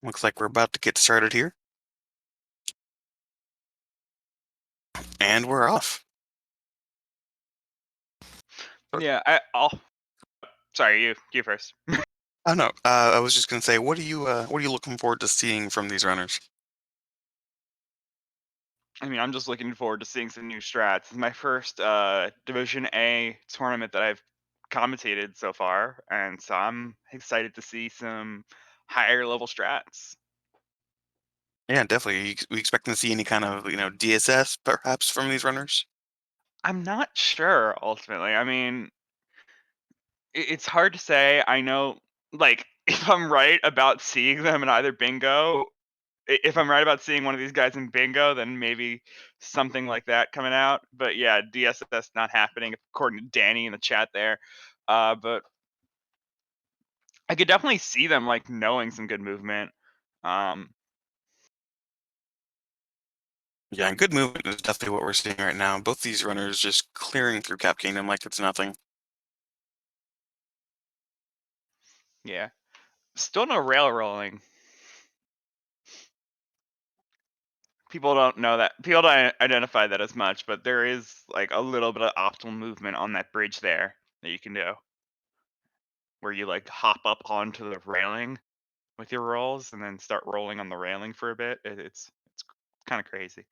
Looks like we're about to get started here. And we're off. Yeah, I'll. Sorry, you first. Oh no, I was just gonna say, what are you looking forward to seeing from these runners? I mean, I'm just looking forward to seeing some new strats. It's my first Division A tournament that I've commentated so far, and so I'm excited to see some higher level strats. Yeah, definitely. We expecting to see any kind of, DSS perhaps from these runners? I'm not sure ultimately. I mean, it's hard to say. I know, like, if I'm right about seeing them in either bingo, if I'm right about seeing one of these guys in bingo, then maybe something like that coming out. But yeah, DSS not happening according to Danny in the chat there. But I could definitely see them like knowing some good movement. Um, Yeah, and good movement is definitely what we're seeing right now. Both these runners just clearing through Cap Kingdom like it's nothing. yeah, still no rail rolling. People don't know that. People don't identify that as much, but there is like a little bit of optimal movement on that bridge there that you can do, where you like hop up onto the railing with your rolls and then start rolling on the railing for a bit. It's kind of crazy.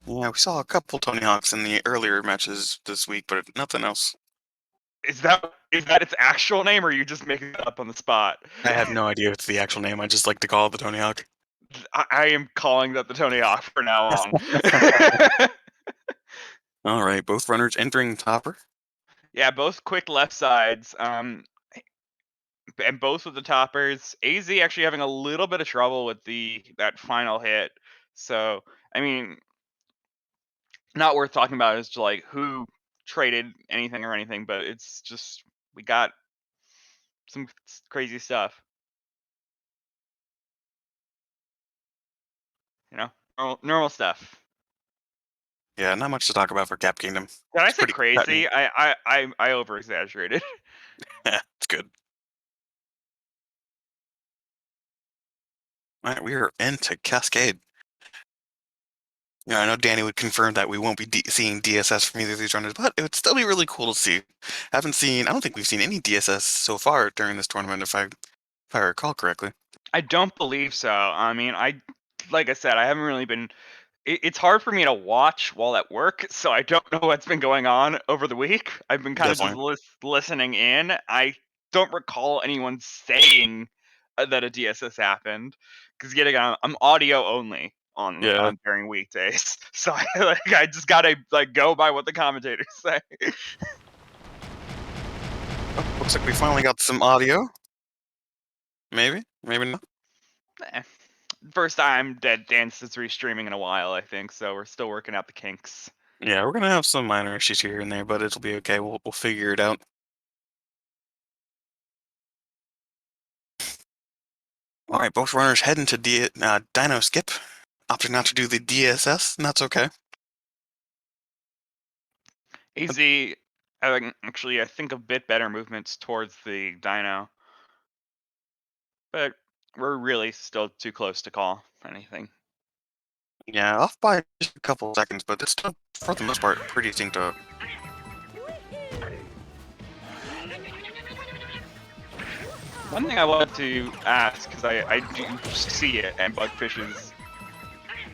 Yeah, we saw a couple Tony Hawks in the earlier matches this week, but nothing else. Is that its actual name, or are you just making it up on the spot? I have no idea if it's the actual name. I just like to call it the Tony Hawk. I am calling that the Tony Hawk from now on. All right, both runners entering topper. Yeah, both quick left sides. And both of the toppers. AZ actually having a little bit of trouble with that final hit. So I mean, not worth talking about as to like who traded anything or anything, but it's just we got some crazy stuff. You know, normal stuff. Yeah, not much to talk about for Cap Kingdom. Did I It's say pretty cutting. crazy? I over exaggerated. Yeah, it's good. All right, we are into Cascade. I know Danny would confirm that we won't be seeing DSS from either of these runners, but it would still be really cool to see. I don't think we've seen any DSS so far during this tournament, if I recall correctly. I don't believe so. I mean, like I said, I haven't really been. It's hard for me to watch while at work, so I don't know what's been going on over the week. I've been kind of just Definitely. listening in. I don't recall anyone saying that a DSS happened because yet again, I'm audio only Yeah. on during weekdays, so I just gotta like go by what the commentators say. Oh, looks like we finally got some audio. Maybe, maybe not. Eh, First time that Dance is restreaming in a while, I think, so we're still working out the kinks. Yeah, we're gonna have some minor issues here and there, but it'll be okay. We'll figure it out. All right, both runners heading to Dino Skip. Opted not to do the DSS, and that's okay. AZ having actually, I think, a bit better movements towards the Dino, but we're really still too close to call anything. Yeah, off by just a couple seconds, but it's still, for the most part, pretty synced up. One thing I wanted to ask, because I do see it, and Bugfish's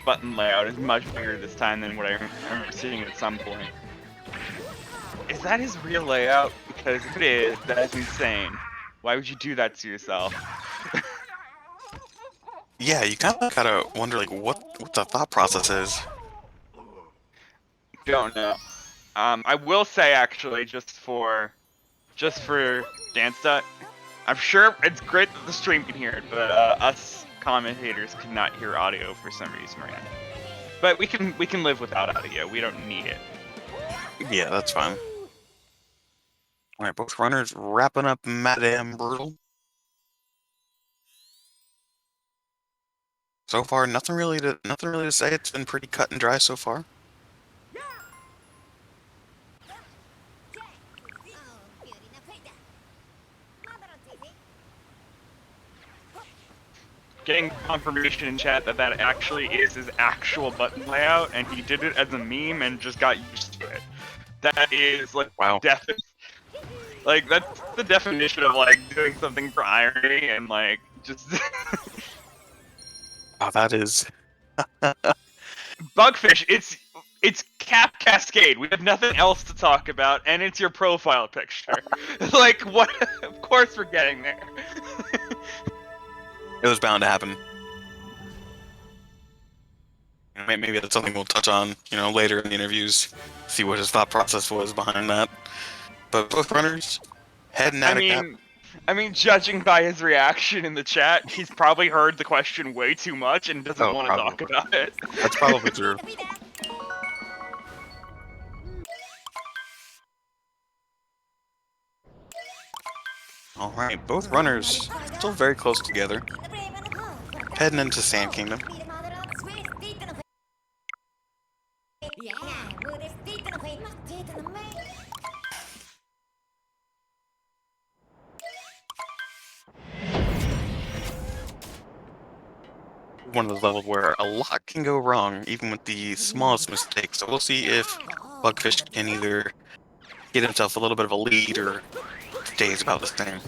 button layout is much bigger this time than what I remember seeing at some point. Is that his real layout? Because if it is, that is insane. Why would you do that to yourself? Yeah, you kind of gotta wonder like what the thought process is. Don't know. I will say actually, just for Dansta, I'm sure it's great that the stream can hear it, but us commentators cannot hear audio for some reason, Miranda. But we can live without audio. We don't need it. Yeah, that's fine. All right, both runners wrapping up Madame Brutal. So far, nothing really to say. It's been pretty cut and dry so far. getting confirmation in chat that that actually is his actual button layout, and he did it as a meme and just got used to it. That is like Wow. like that's the definition of like doing something for irony and like just Wow, that is. Bugfish. It's Cap Cascade. We have nothing else to talk about, and it's your profile picture. Like what? Of course we're getting there. It was bound to happen. Maybe that's something we'll touch on, later in the interviews. See what his thought process was behind that. But both runners heading I at a gap. mean, judging by his reaction in the chat, he's probably heard the question way too much and doesn't want to talk about it. That's probably true. All right, both runners still very close together. Heading into Sand Kingdom. One of those levels where a lot can go wrong, even with the smallest mistakes. So we'll see if Bugfish can either get himself a little bit of a lead or stays about the same.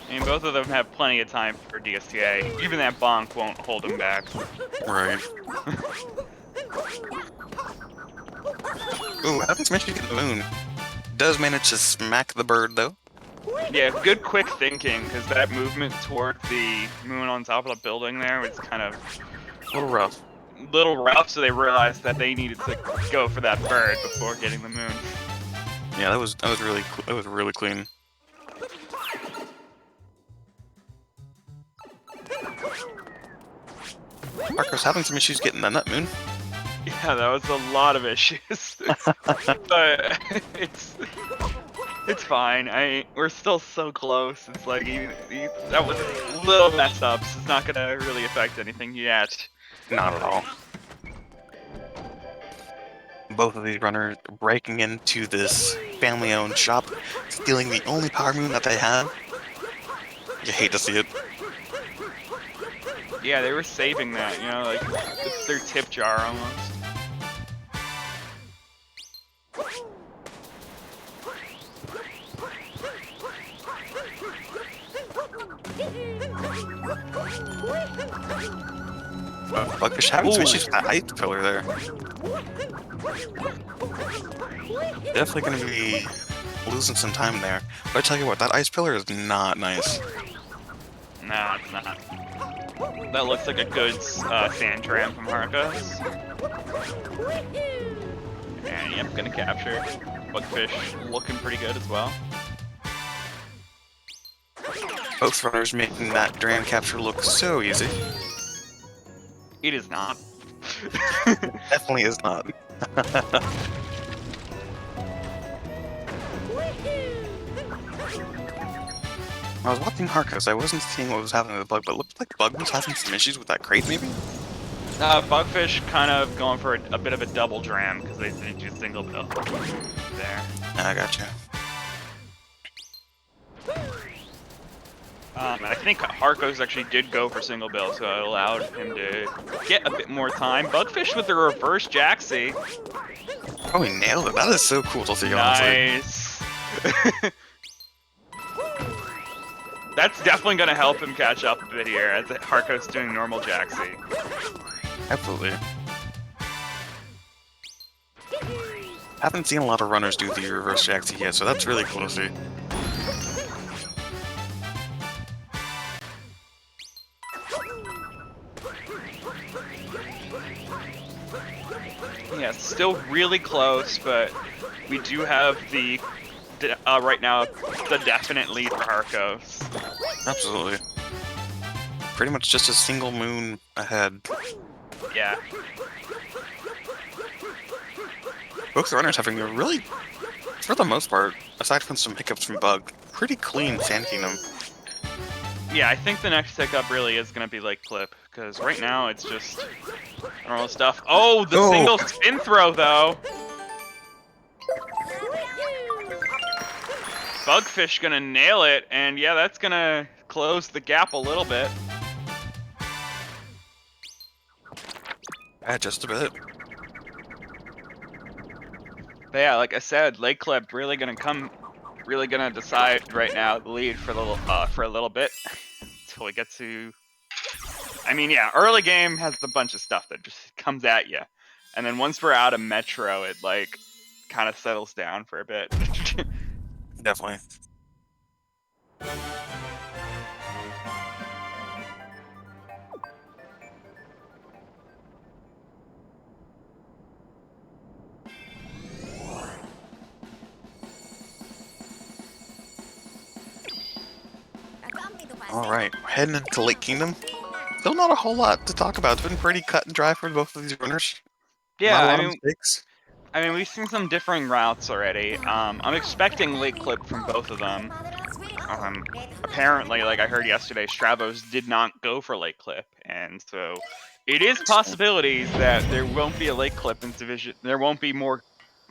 I mean, both of them have plenty of time for DSTA. Even that bonk won't hold him back. Right. Ooh, haven't mentioned the moon. Does manage to smack the bird, though. Yeah, good quick thinking, because that movement toward the moon on top of the building there was kind of A little rough. so they realized that they needed to go for that bird before getting the moon. Yeah, that was really clean. Parker's having some issues getting the nut moon. Yeah, that was a lot of issues. But it's fine. We're still so close. It's like that was little mess ups. It's not gonna really affect anything yet. Not at all. Both of these runners breaking into this family-owned shop, stealing the only power moon that they have. You hate to see it. Yeah, they were saving that, like it's their tip jar almost. Bugfish having some issues with that ice pillar there. Definitely going to be losing some time there. But I tell you what, that ice pillar is not nice. Nah, it's not. That looks like a good sand tram from AzHarcos. And yep, gonna capture. Bugfish looking pretty good as well. Both runners making that dram capture look so easy. It is not. Definitely is not. I was watching AzHarcos, I wasn't seeing what was happening with Bug, but it looked like Bug was having some issues with that crate, maybe? Bugfish kind of going for a bit of a double dram because they didn't do single bill there. I gotcha. I think AzHarcos actually did go for single bill, so it allowed him to get a bit more time. Bugfish with the reverse Jaxie. Oh, he nailed it. That is so cool to see, honestly. Nice. That's definitely going to help him catch up a bit here, as AzHarcos doing normal Jaxie. Absolutely. Haven't seen a lot of runners do the reverse Jaxie yet, so that's really cool to see. Yeah, still really close, but we do have the right now the definite lead for AzHarcos. Absolutely. Pretty much just a single moon ahead. Yeah. Both runners having a really, for the most part, aside from some hiccups from Bug, pretty clean Sand Kingdom. Yeah, I think the next hiccup really is going to be Lake Clip, because right now it's just normal stuff. Oh, the single spin throw, though! Bugfish gonna nail it, and yeah, that's gonna close the gap a little bit. Yeah, just a bit. But yeah, like I said, Lake Clip really gonna decide right now the lead for a little bit until we get to. I mean, yeah, early game has a bunch of stuff that just comes at you, and then once we're out of Metro, it like kind of settles down for a bit. Definitely. All right, heading into Lake Kingdom. Still not a whole lot to talk about. It's been pretty cut and dry for both of these runners. Yeah, Not a lot of mistakes. I mean, we've seen some differing routes already. I'm expecting Lake Clip from both of them. Apparently, like I heard yesterday, Stravos did not go for Lake Clip, and so it is possibilities that there won't be a Lake Clip in Division. There won't be more,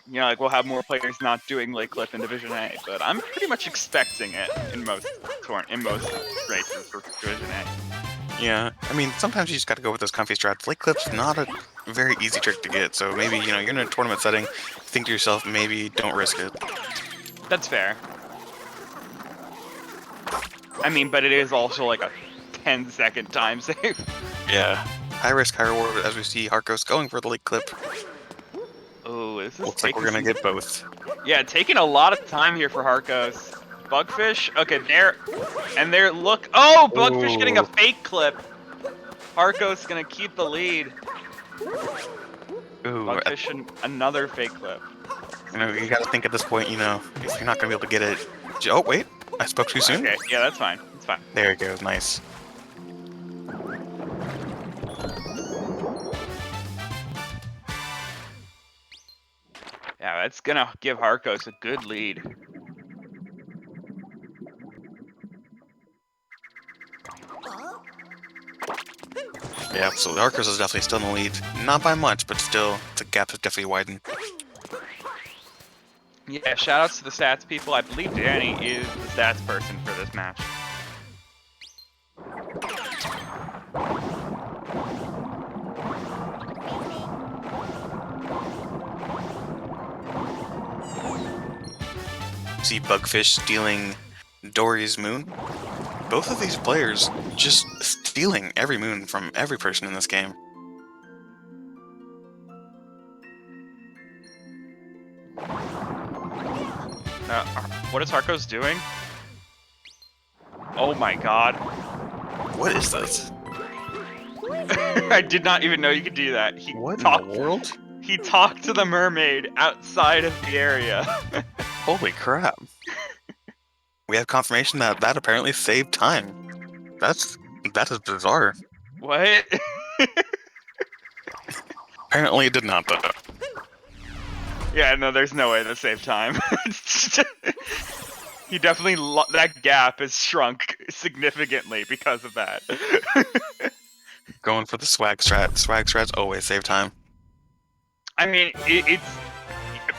like we'll have more players not doing Lake Clip in Division A. But I'm pretty much expecting it in most races for Division A. Yeah, I mean, sometimes you just got to go with those comfy strats. Lake Clip's not a very easy trick to get, so maybe, you're in a tournament setting, think to yourself, maybe don't risk it. That's fair. I mean, but it is also like a 10-second time save. Yeah. High risk, high reward, as we see AzHarcos going for the Lake Clip. Oh, this is Looks like we're going to get both. Yeah, taking a lot of time here for AzHarcos. Bugfish? Okay, look. Oh, Bugfish getting a fake clip. AzHarcos gonna keep the lead. Ooh, Bugfish another fake clip. You got to think at this point, if you're not going to be able to get it. Oh, wait. I spoke too soon? Okay, yeah, that's fine. It's fine. There it goes. Nice. Yeah, that's gonna give AzHarcos a good lead. Yeah, absolutely. AzHarcos is definitely still in the lead. Not by much, but still, the gap has definitely widened. Yeah, shoutouts to the stats people. I believe Danny is the stats person for this match. See Bugfish stealing Dory's moon. Both of these players just stealing every moon from every person in this game. What is AzHarcos doing? Oh my god. What is this? I did not even know you could do that. What in the world? He talked to the mermaid outside of the area. Holy crap. We have confirmation that apparently saved time. That is bizarre. What? Apparently it did not, though. Yeah, no, there's no way that saved time. He definitely that gap has shrunk significantly because of that. Going for the swag strat. Swag strats always save time. I mean,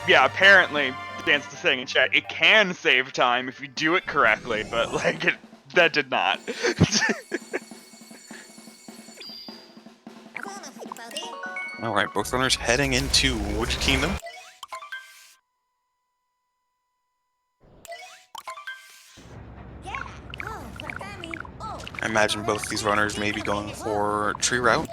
yeah, apparently, Dan's saying in chat, it can save time if you do it correctly, but like that did not. Alright, both runners heading into which kingdom? I imagine both these runners may be going for tree route.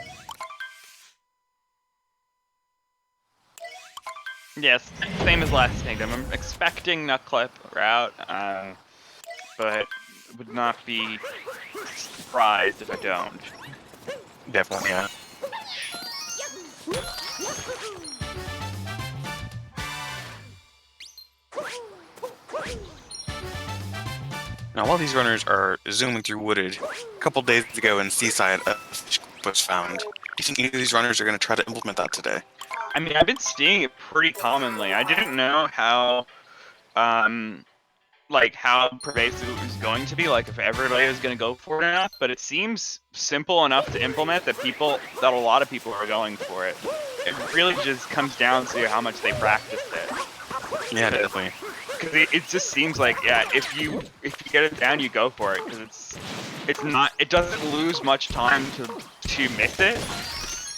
Yes, same as last kingdom. I'm expecting Nutclip route, but would not be surprised if I don't. Definitely, yeah. Now, while these runners are zooming through Wooded, a couple days ago in Seaside, a fish was found. Do you think any of these runners are going to try to implement that today? I mean, I've been seeing it pretty commonly. I didn't know how, how pervasive it was going to be, like if everybody was going to go for it or not, but it seems simple enough to implement that a lot of people are going for it. It really just comes down to how much they practice it. Yeah, definitely. Because it just seems like, yeah, if you get it down, you go for it. Because it doesn't lose much time to miss it.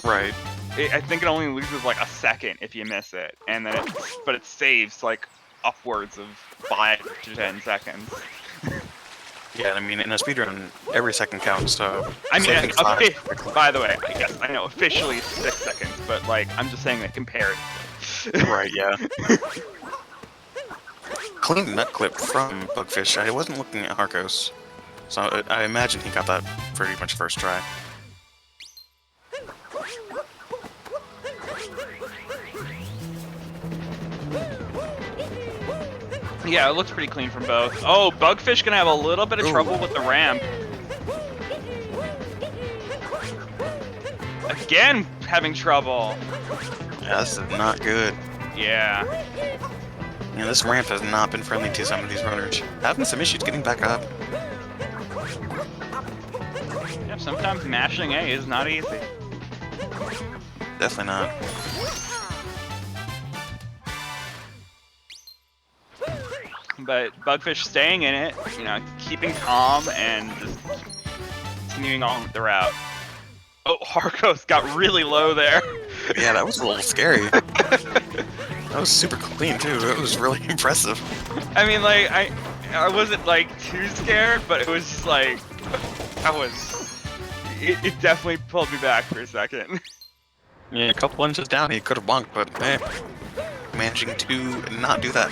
Right. I think it only loses like a second if you miss it, and then but it saves like upwards of 5 to 10 seconds. Yeah, I mean, in a speedrun, every second counts, so... I mean, saving five- by the way, yes, I know officially it's 6 seconds, but like, I'm just saying that comparatively. Right, yeah. Clean nut clip from Bugfish. I wasn't looking at Harcos, so I imagine he got that pretty much first try. Yeah, it looks pretty clean from both. Oh, Bugfish gonna have a little bit of trouble with the ramp. Again, having trouble. Yeah, this is not good. Yeah. Yeah, this ramp has not been friendly to some of these runners. Having some issues getting back up. Yeah, sometimes mashing A is not easy. Definitely not. But Bugfish staying in it, you know, keeping calm and just continuing on with the route. Oh, Harcos got really low there. Yeah, that was a little scary. That was super clean too. It was really impressive. I mean, like, I wasn't like too scared, but it was just like, it definitely pulled me back for a second. Yeah, a couple inches down, he could have bonked, but managing to not do that.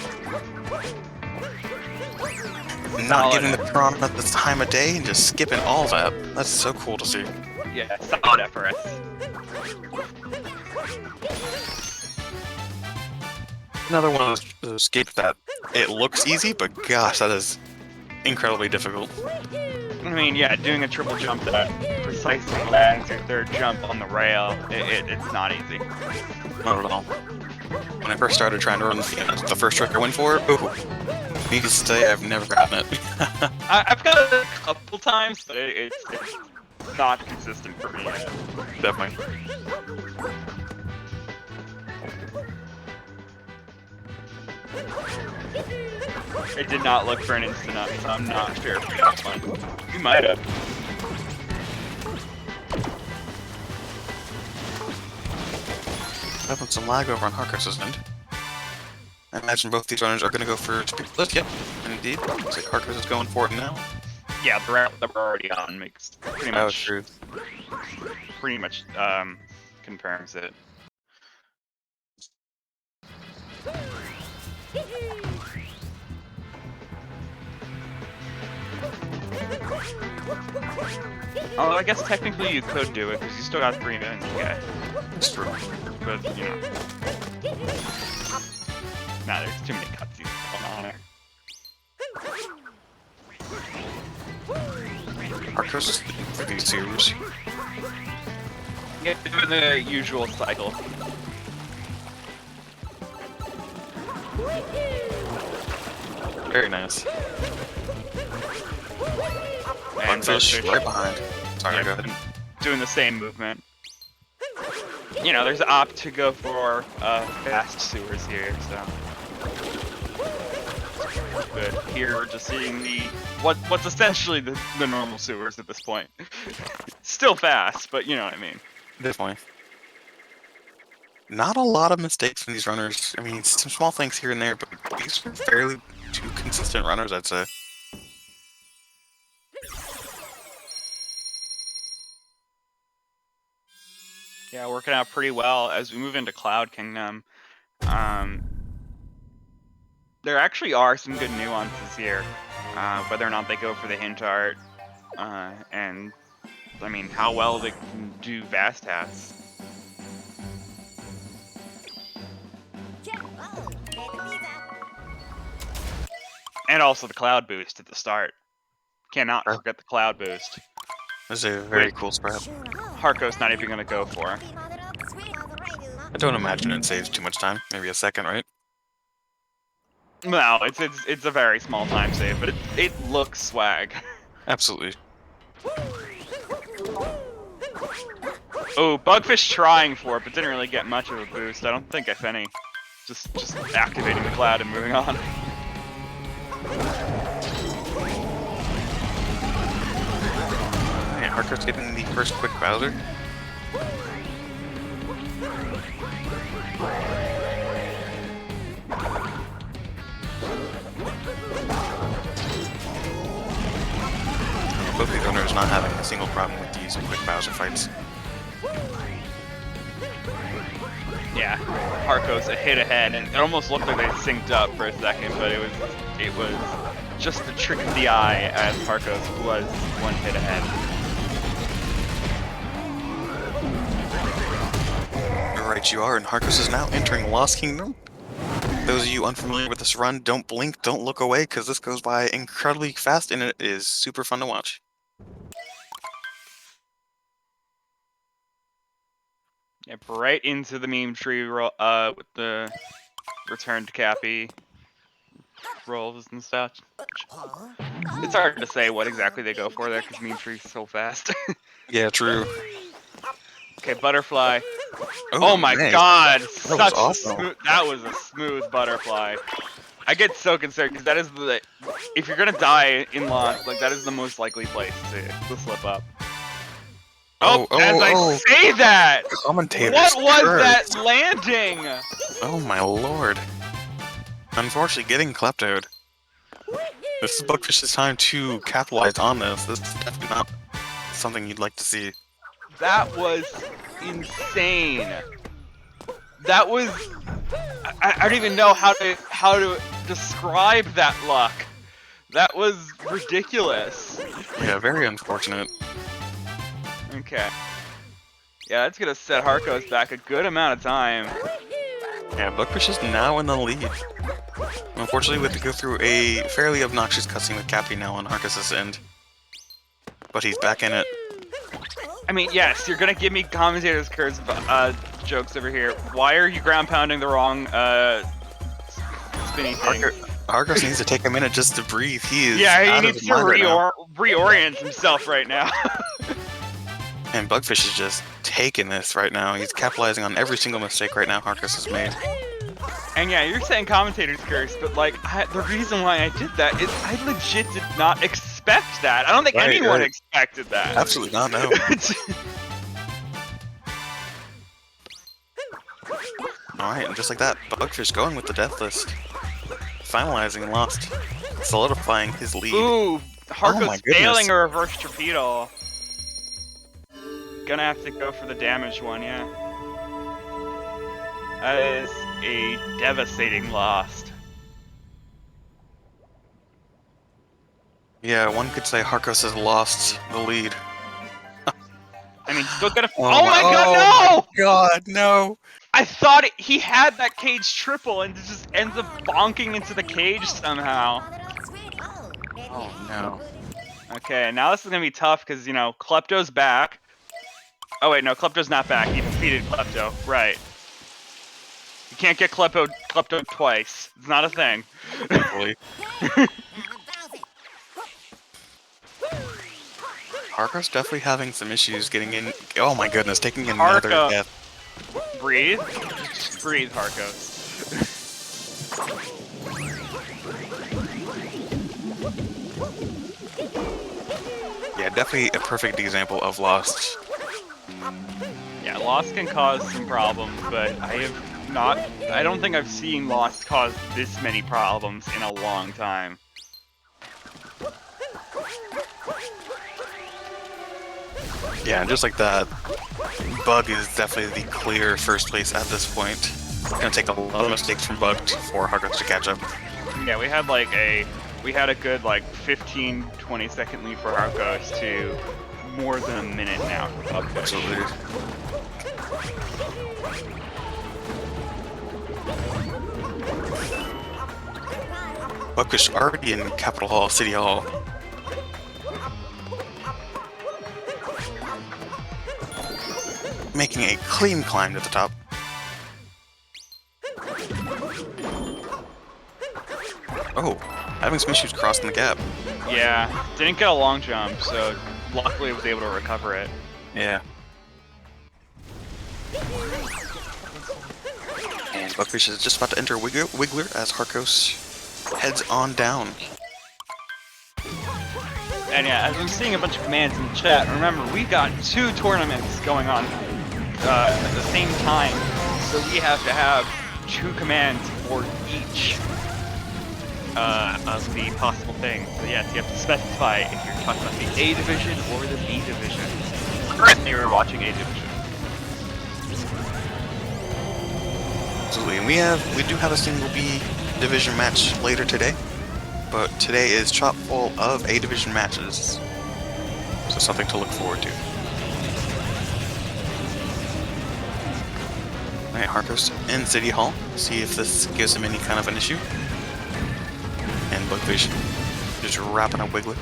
Not giving the prawn at the time of day and just skipping all that. That's so cool to see. Yeah, solid effort. Another one of those escapes that it looks easy, but gosh, that is incredibly difficult. I mean, yeah, doing a triple jump that precisely lands your third jump on the rail, it's not easy. Not at all. When I first started trying to run the first trick I went for, ooh, needless to say, I've never gotten it. I've got it a couple times, but it's not consistent for me yet. Definitely. It did not look for an instant up, so I'm not sure if we got one. You might have. Having some lag over on Harcos' end. I imagine both these runners are going to go for speed lift. Yep, indeed. Looks like Harcos is going for it now. Yeah, the route that we're already on makes pretty much. Oh, true. Pretty much confirms it. Although I guess technically you could do it because you still got 3 minutes to get. It's true. But you know, nah, there's too many cutscenes going on there. Harcos is for these series. Yeah, doing the usual cycle. Very nice. And Bugfish Bugfish, right behind. Sorry, yeah, go ahead. doing the same movement. You know, there's opt to go for fast sewers here, so. But here we're just seeing what's essentially the normal sewers at this point. Still fast, but you know what I mean. Definitely. Not a lot of mistakes from these runners. I mean, some small things here and there, but these are fairly two consistent runners, I'd say. Yeah, working out pretty well as we move into Cloud Kingdom. There actually are some good nuances here, whether or not they go for the hint art, and I mean how well they can do Vast Hats. And also the Cloud Boost at the start. Cannot forget the Cloud Boost. This is a very cool spread. Harcos not even going to go for. I don't imagine it saves too much time. Maybe a second, right? No, it's a very small time save, but it looks swag. Absolutely. Oh, Bugfish trying for it, but didn't really get much of a boost. I don't think, if any. Just activating the cloud and moving on. Harcos getting the first quick Bowser. Both these owners not having a single problem with these quick Bowser fights. Yeah, Harcos a hit ahead, and it almost looked like they synced up for a second, but it was just the trick of the eye, as Harcos was one hit ahead. Right, you are, and Harcos is now entering Lost Kingdom. Those of you unfamiliar with this run, don't blink, don't look away, because this goes by incredibly fast, and it is super fun to watch. Yep, right into the meme tree with the returned Cappy rolls and stuff. It's hard to say what exactly they go for there because meme tree's so fast. Yeah, true. Okay, butterfly. Oh my nice. god! That was awesome. That was a smooth butterfly. I get so concerned because that is the if you're gonna die in Lost, like that is the most likely place to slip up. I say that! Commentators. What was curse. that landing? Oh my lord. Unfortunately, getting kleptoed. This is Bugfish's time to capitalize on this. This is definitely not something you'd like to see. That was insane. That was I don't even know how to describe that luck. That was ridiculous. Yeah, very unfortunate. Okay. Yeah, that's gonna set Harcos back a good amount of time. Yeah, Bugfish is now in the lead. Unfortunately, we have to go through a fairly obnoxious cutscene with Cappy now on Harcos' end. But he's back in it. I mean, yes, you're gonna give me commentators' curse jokes over here. Why are you ground pounding the wrong spinny thing? Harcos needs to take a minute just to breathe. He is he needs to reorient himself right now. And Bugfish is just taking this right now. He's capitalizing on every single mistake right now Harcos has made. And yeah, you're saying commentator's curse, but like, the reason why I did that is I legit did not expect that. I don't think anyone expected that. Absolutely not, no. Alright, and just like that, Bugfish going with the death list. Finalizing Lost. Solidifying his lead. Ooh, Harcos failing a reverse torpedo. Gonna have to go for the damaged one, yeah. That is a devastating loss. Yeah, one could say Harcos has lost the lead. I mean, still gonna. Oh my god, no! God, no! I thought he had that cage triple and it just ends up bonking into the cage somehow. Oh no. Okay, now this is gonna be tough because, you know, Klepto's back. Oh wait, no, Klepto's not back. He defeated Klepto. Right. You can't get Klepto twice. It's not a thing. Harcos definitely having some issues getting in. Oh my goodness, taking another death. Breathe. Just breathe, Harcos. Yeah, definitely a perfect example of Lost. Yeah, Lost can cause some problems, but I don't think I've seen Lost cause this many problems in a long time. Yeah, and just like that, Bug is definitely the clear first place at this point. It's gonna take a lot of mistakes from Bug for Harcos to catch up. Yeah, we had a good like 15-20 second lead for Harcos to more than a minute now. Absolutely. Bugfish already in Capitol Hall, City Hall. Making a clean climb to the top. Oh, having some issues crossing the gap. Yeah, didn't get a long jump, so luckily was able to recover it. Yeah. And Bugfish is just about to enter Wiggler as Harcos heads on down. And yeah, as I'm seeing a bunch of commands in the chat, remember, we've got 2 tournaments going on at the same time, so we have to have 2 commands for each of the possible things. So yes, you have to specify if you're talking about the A division or the B division. Currently, we're watching A division. Absolutely, and we do have a single B division match later today, but today is chock full of A division matches, so something to look forward to. Alright, Harcos in City Hall, see if this gives him any kind of an issue. And Bugfish just wrapping up Wiggler.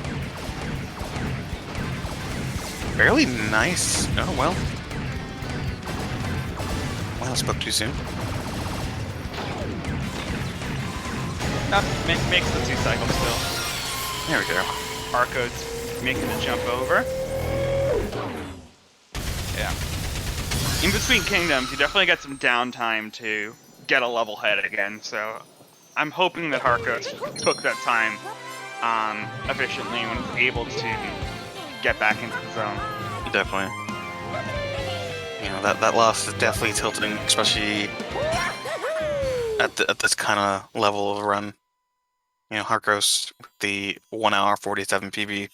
Fairly nice. Oh well. Well, I spoke too soon. Makes the 2 cycles still. There we go. Arco's making the jump over. Yeah. In between kingdoms, you definitely get some downtime to get a level head again, so I'm hoping that Harcos took that time efficiently when he's able to get back into the zone. Definitely. You know, that loss is definitely tilting, especially at this kind of level of run. You know, Harcos with the 1 hour 47 PB.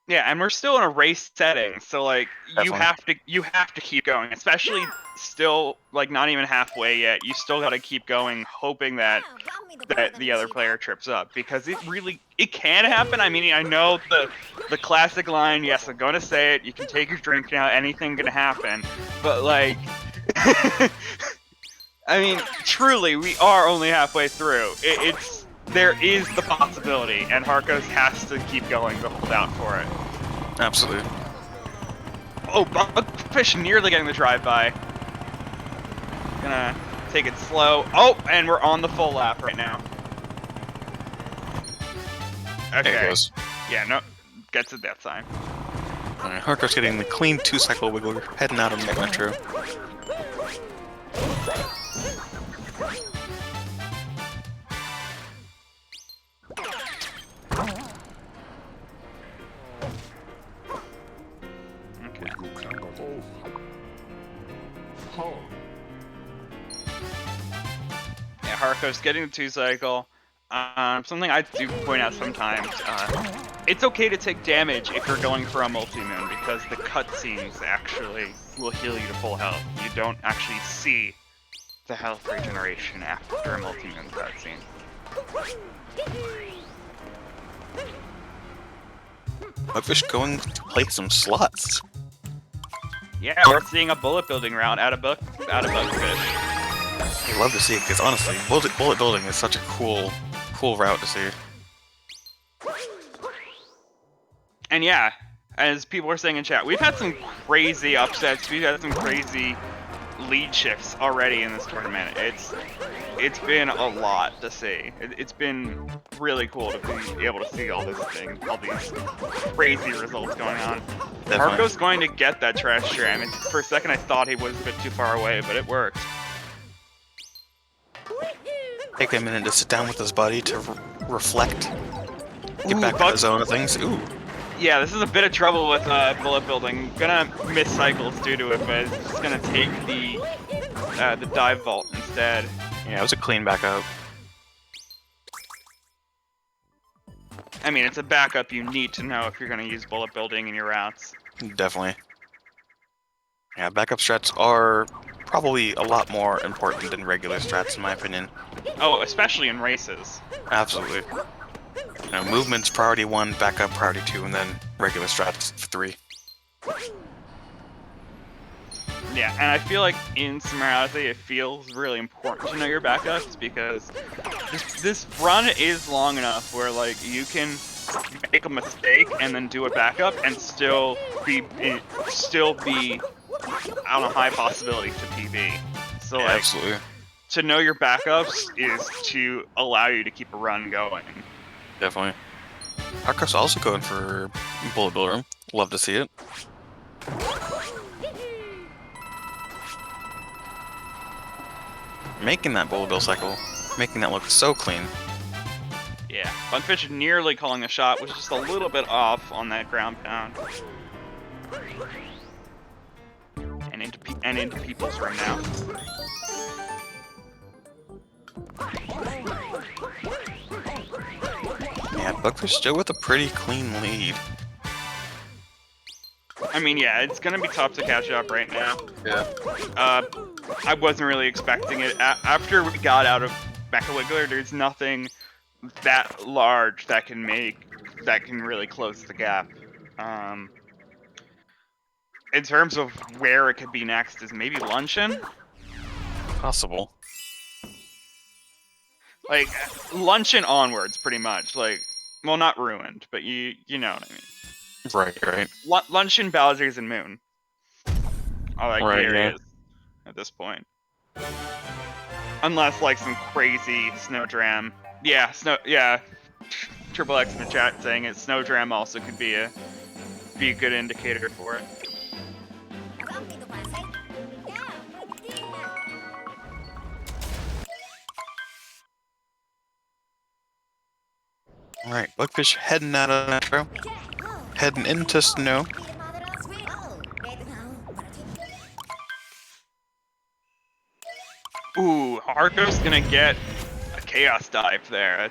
Yeah, and we're still in a race setting, so like Definitely. you have to keep going, especially still like not even halfway yet. You still got to keep going, hoping that the other player trips up, because it can happen. I mean, I know the classic line. Yes, I'm gonna say it. You can take your drink now. Anything can happen, but like, I mean, truly, we are only halfway through. There is the possibility, and Harcos has to keep going to hold out for it. Absolutely. Oh, Bugfish nearly getting the drive-by. Gonna take it slow. Oh, and we're on the full lap right now. Okay. There it goes. Yeah, no, gets a death sign. Alright, Harcos getting the clean 2-cycle Wiggler, heading out of the Metro. Yeah, Harcos getting the 2-cycle. Something I do point out sometimes, it's okay to take damage if you're going for a multi-moon, because the cutscenes actually will heal you to full health. You don't actually see the health regeneration after a multi-moon cutscene. Bugfish going to play some slots. Yeah, we're seeing a bullet building route out of Bugfish. I love to see it, because honestly, bullet building is such a cool route to see. And yeah, as people are saying in chat, we've had some crazy upsets. We've had some crazy lead shifts already in this tournament. It's been a lot to see. It's been really cool to be able to see all these crazy results going on. Harco's going to get that trash tram. For a second I thought he was a bit too far away, but it worked. Take a minute to sit down with his buddy to reflect, get back in the zone of things. Ooh. Yeah, this is a bit of trouble with bullet building. Gonna miss cycles due to it, but it's just gonna take the dive vault instead. Yeah, it was a clean backup. I mean, it's a backup you need to know if you're gonna use bullet building in your routes. Definitely. Yeah, backup strats are probably a lot more important than regular strats, in my opinion. Oh, especially in races. Absolutely. You know, movement's priority 1, backup priority 2, and then regular strats 3. Yeah, and I feel like in Summerhouse it feels really important to know your backups, because this run is long enough where like you can make a mistake and then do a backup and still be on a high possibility to PB. So Yeah, like, absolutely. to know your backups is to allow you to keep a run going. Definitely. Arcos also going for bullet builder. Love to see it. Making that bullet bill cycle, making that look so clean. Yeah, Bugfish nearly calling a shot, was just a little bit off on that ground pound. And into people's room now. Yeah, Bugfish still with a pretty clean lead. I mean, yeah, it's gonna be tough to catch up right now. Yeah. I wasn't really expecting it. After we got out of Mecha Wiggler, there's nothing that large that can really close the gap. In terms of where it could be next is maybe Luncheon? Possible. Like, Luncheon onwards, pretty much. Like, well, not Ruined, but you know what I mean. Right. Luncheon, Bowser's, and Moon. All that Right, areas at this point. Unless, like, some crazy Snowdram. Yeah, Triple X in the chat saying it. Snowdram also could be a good indicator for it. Alright, Bugfish heading out of Metro. Heading into Snow. Ooh, Harco's gonna get a Chaos Dive there.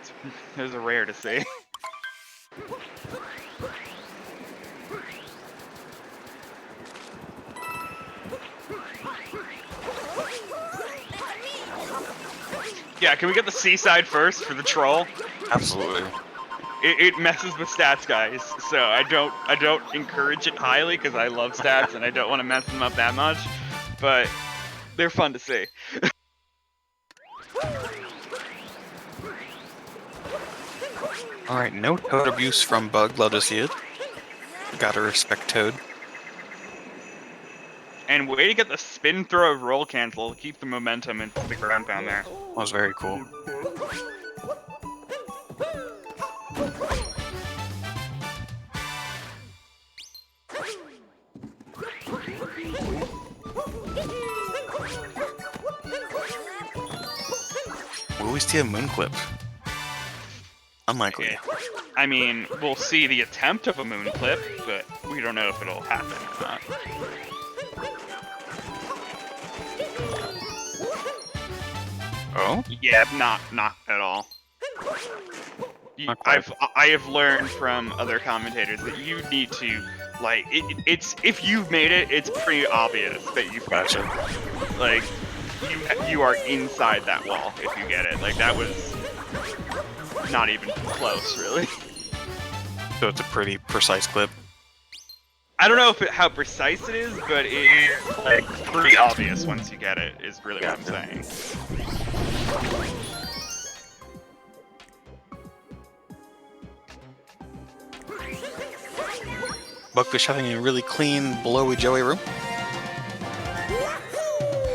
Those are rare to see. Yeah, can we get the seaside first for the troll? Absolutely. It messes with stats, guys. So I don't encourage it highly because I love stats and I don't want to mess them up that much. But they're fun to see. Alright, no Toad abuse from Bug. Love to see it. Gotta respect Toad. And way to get the spin throw roll cancel. Keep the momentum into the ground pound there. That was very cool. Will we see a moon clip? Unlikely. I mean, we'll see the attempt of a moon clip, but we don't know if it'll happen or not. Oh? Yeah, not at all. I have learned from other commentators that you need to, like, it's if you've made it, it's pretty obvious that you've got it. Like, you are inside that wall if you get it. Like, that was not even close, really. So it's a pretty precise clip. I don't know how precise it is, but it is, like, pretty obvious once you get it, is really what I'm saying. Bugfish having a really clean, blowy Joey room.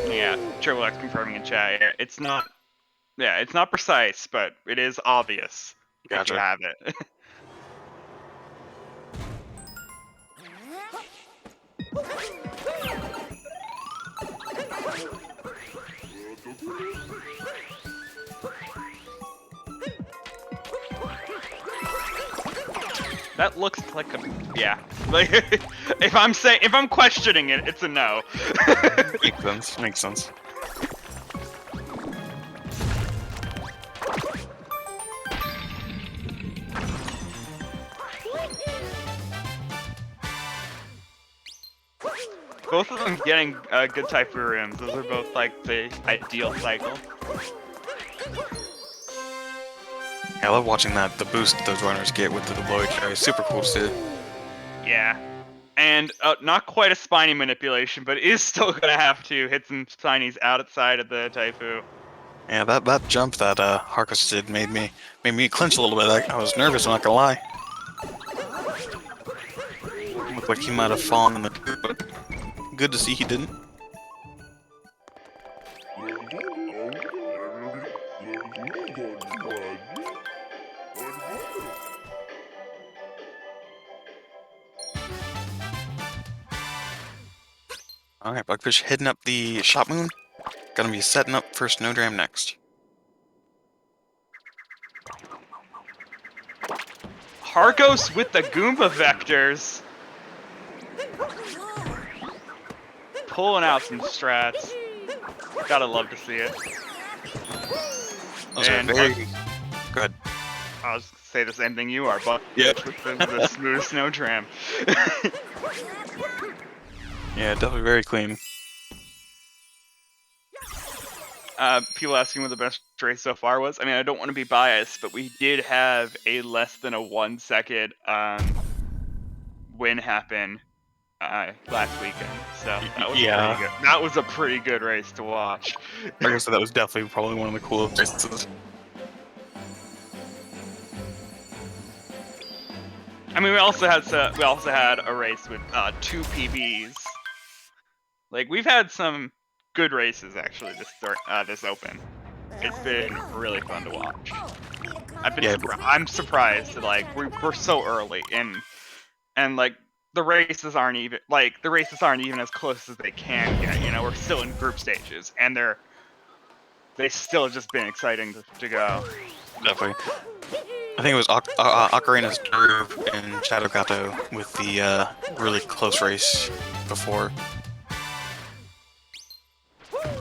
Yeah, Triple X confirming in chat. Yeah, it's not precise, but it is obvious if you have it. That looks like a Like if I'm questioning it, it's a no. Makes sense. Both of them getting good Typhoon rooms. Those are both like the ideal cycle. I love watching the boost those runners get with the blowy cherry. Super cool to see. Yeah. And not quite a spiny manipulation, but is still gonna have to hit some spinies outside of the Typhoon. Yeah, that jump that AzHarcos did made me clinch a little bit. I was nervous, I'm not gonna lie. Looked like he might have fallen in the tube, but good to see he didn't. Alright, Bugfish heading up the Shop Moon. Gonna be setting up for Snowdram next. Harcos with the Goomba vectors. Pulling out some strats. Gotta love to see it. Those are very good. I'll just say the same thing you are, but Yep. with the smooth snow tram. Yeah, definitely very clean. People asking what the best race so far was. I mean, I don't want to be biased, but we did have a less than a 1 second win happen last weekend. So that was Yeah. pretty good. That was a pretty good race to watch. Like I said, that was definitely probably one of the coolest races. I mean, we also had a race with 2 PBs. Like, we've had some good races actually this open. It's been really fun to watch. I'm surprised that, like, we're so early and like the races aren't even as close as they can get. You know, we're still in group stages, and they still have just been exciting to go. Definitely. I think it was Ocarina's Drew and Shadow Gato with the really close race before.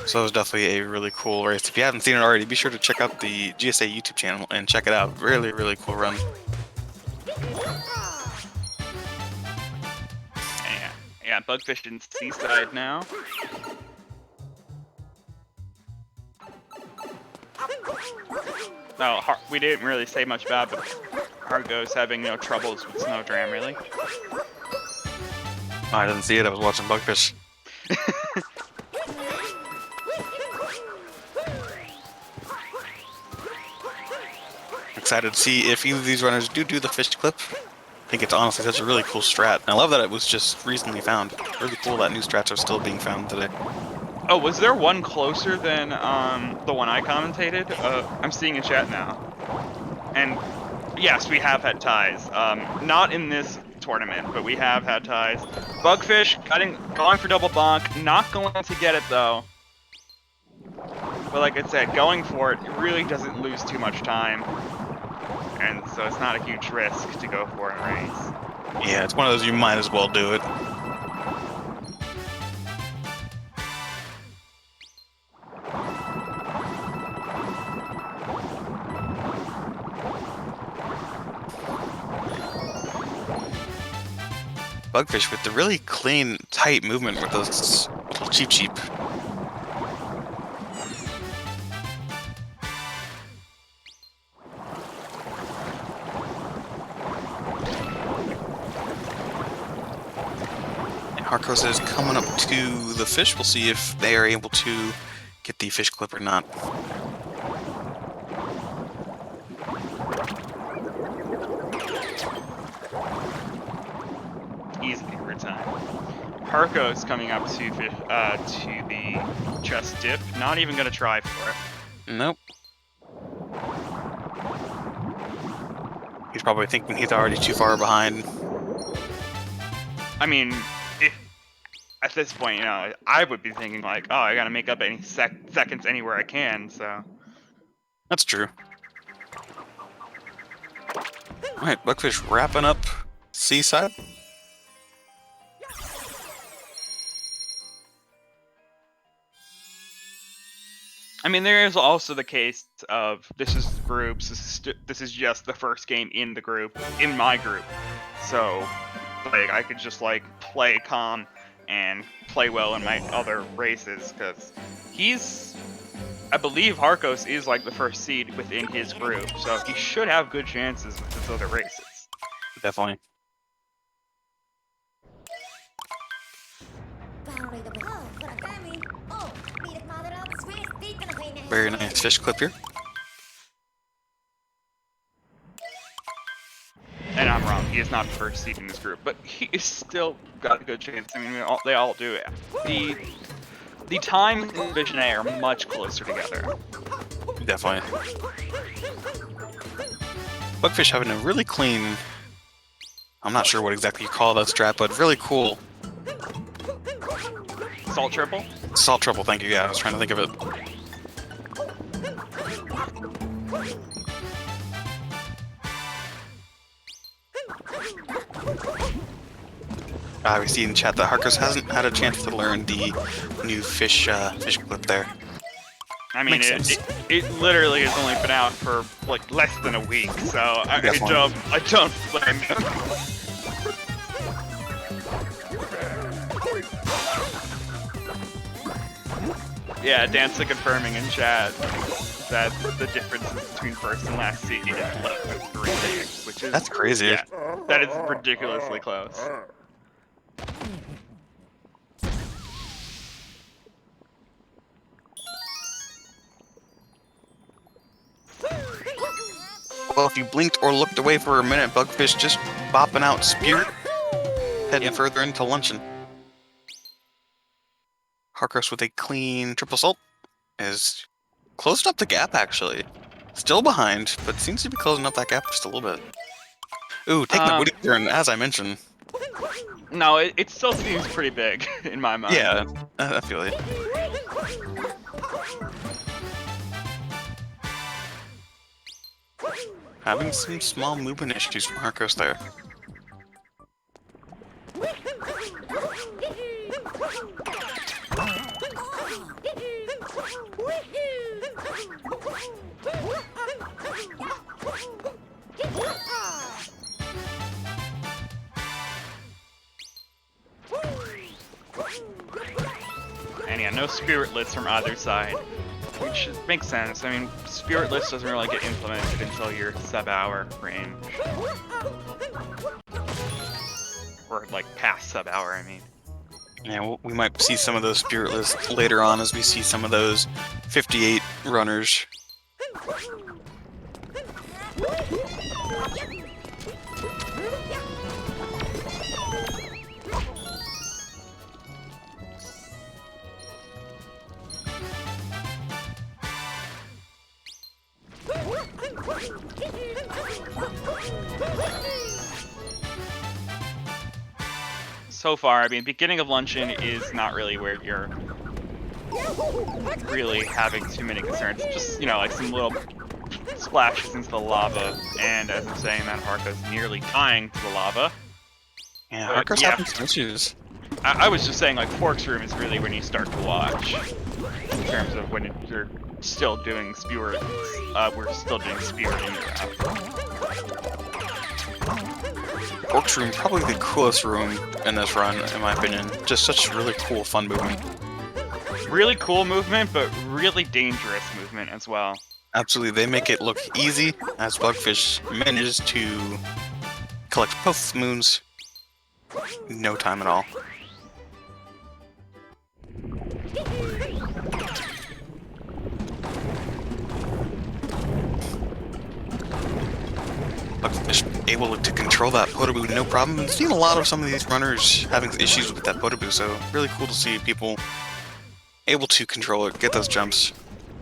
So it was definitely a really cool race. If you haven't seen it already, be sure to check out the GSA YouTube channel and check it out. Really, really cool run. Yeah, Bugfish in Seaside now. No, we didn't really say much about it, but Harcos having no troubles with Snowdram, really. I didn't see it, I was watching Bugfish. Excited to see if either of these runners do the fish clip. I think it's honestly such a really cool strat. And I love that it was just recently found. Really cool that new strats are still being found today. Oh, was there one closer than the one I commentated? I'm seeing in chat now. And yes, we have had ties. Not in this tournament, but we have had ties. Bugfish going for double bonk, not going to get it though. But like I said, going for it really doesn't lose too much time. And so it's not a huge risk to go for in a race. Yeah, it's one of those you might as well do it. Bugfish with the really clean, tight movement with those little cheap. Harcos is coming up to the fish. We'll see if they are able to get the fish clip or not. Easy for time. Harcos coming up to the chest dip. Not even gonna try for it. Nope. He's probably thinking he's already too far behind. I mean, at this point, you know, I would be thinking like, oh, I gotta make up any seconds anywhere I can, so. That's true. Alright, Bugfish wrapping up Seaside. I mean, there is also the case of this is groups, this is just the first game in the group, in my group. So, like, I could just, like, play calm and play well in my other races, because I believe Harcos is, like, the first seed within his group, so he should have good chances with his other races. Definitely. Very nice fish clip here. And I'm wrong, he is not the first seed in this group, but he is still got a good chance. I mean, they all do it. The times in Division A are much closer together. Definitely. Bugfish having a really clean, I'm not sure what exactly you call that strat, but really cool. Salt triple? Salt triple, thank you. Yeah, I was trying to think of it. We see in chat that Harcos hasn't had a chance to learn the new fish clip there. I mean, Makes sense. it literally has only been out for like less than a week, so I don't blame him. Yeah, Danza confirming in chat that the differences between first and last seed is less than 3 days, which is That's crazy. Yeah, that is ridiculously close. Well, if you blinked or looked away for a minute, Bugfish just bopping out Spirit, heading further into luncheon. Harcos with a clean triple salt is closing up the gap, actually. Still behind, but seems to be closing up that gap just a little bit. Ooh, taking the Woody turn, as I mentioned. No, it still seems pretty big in my mind. Yeah, I feel it. Having some small movement issues from Harcos there. And yeah, no spiritless from either side, which makes sense. I mean, spiritless doesn't really get implemented until your sub-hour range. Or like past sub-hour, I mean. Yeah, we might see some of those spiritless later on as we see some of those 58 runners. So far, I mean, beginning of luncheon is not really where you're really having too many concerns. Just, you know, like some little splashes into the lava, and as I'm saying that, Harco's nearly dying to the lava. Yeah, Harco's having some issues. I was just saying, like, Fork's Room is really when you start to watch, in terms of when you're still doing Spewer. We're still doing Spewer in Fork's Room, probably the coolest room in this run, in my opinion. Just such really cool, fun movement. Really cool movement, but really dangerous movement as well. Absolutely, they make it look easy, as Bugfish manages to collect both moons in no time at all. Bugfish able to control that Podoboo no problem. I've seen a lot of some of these runners having issues with that Podoboo, so really cool to see people able to control it, get those jumps,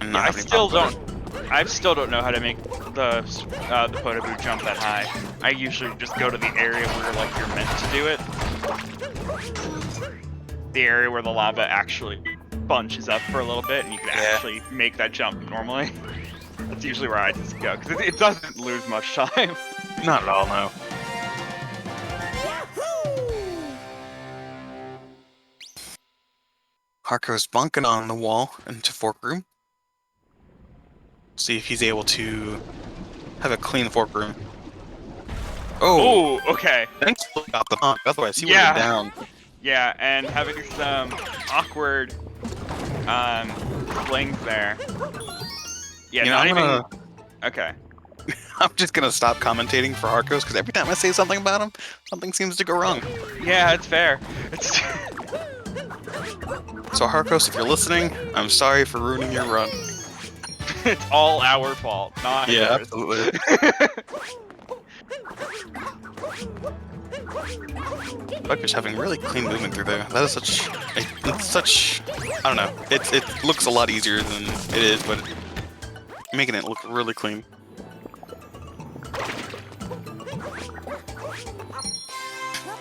and not have any problems with it. I still don't know how to make the Podoboo jump that high. I usually just go to the area where like you're meant to do it. The area where the lava actually bunches up for a little bit and you can actually make that jump normally. That's usually where I just go, because it doesn't lose much time. Not at all, no. Harco's bunking on the wall into Fork Room. See if he's able to have a clean Fork Room. Oh, okay. Thanks for got the honk, otherwise he would have been down. Yeah, and having some awkward flings there. Yeah, You know, Okay. I'm just gonna stop commentating for Harcos, because every time I say something about him, something seems to go wrong. Yeah, it's fair. So Harcos, if you're listening, I'm sorry for ruining your run. It's all our fault, not yours. Absolutely. Bugfish having really clean movement through there. That is such, I don't know. It looks a lot easier than it is, but making it look really clean.